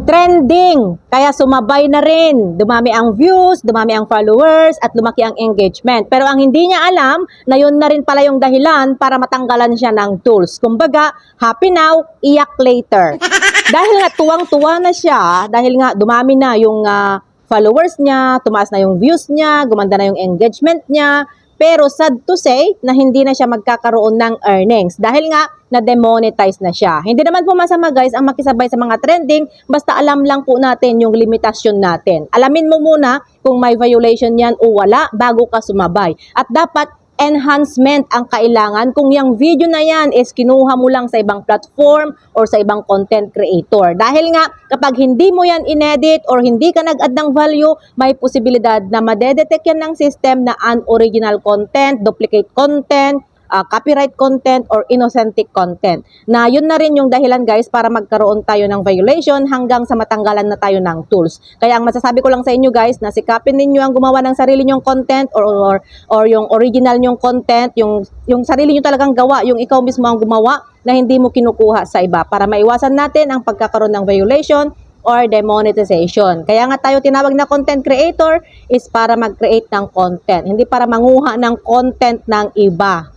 trending. Kaya sumabay na rin. Dumami ang views, dumami ang followers, at lumaki ang engagement. Pero ang hindi niya alam, na yun na rin pala yung dahilan para matanggalan siya ng tools. Kumbaga, happy now, iyak later. Dahil nga tuwang-tuwa na siya, dahil nga dumami na yung followers niya, tumaas na yung views niya, gumanda na yung engagement niya, pero sad to say na hindi na siya magkakaroon ng earnings dahil nga na-demonetize na siya. Hindi naman po masama guys ang makisabay sa mga trending, basta alam lang po natin yung limitasyon natin. Alamin mo muna kung may violation yan o wala bago ka sumabay. At dapat enhancement ang kailangan kung yung video na yan is kinuha mo lang sa ibang platform or sa ibang content creator. Dahil nga, kapag hindi mo yan inedit or hindi ka nag-add ng value, may posibilidad na madedetect yan ng system na unoriginal content, duplicate content, copyright content or inauthentic content. Na yun na rin yung dahilan guys para magkaroon tayo ng violation hanggang sa matanggalan na tayo ng tools. Kaya ang masasabi ko lang sa inyo guys na sikapin ninyo ang gumawa ng sarili nyong content or yung original nyong content, yung sarili nyo talagang gawa, yung ikaw mismo ang gumawa na hindi mo kinukuha sa iba para maiwasan natin ang pagkakaroon ng violation or demonetization. Kaya nga tayo tinawag na content creator is para mag-create ng content, hindi para manguha ng content ng iba.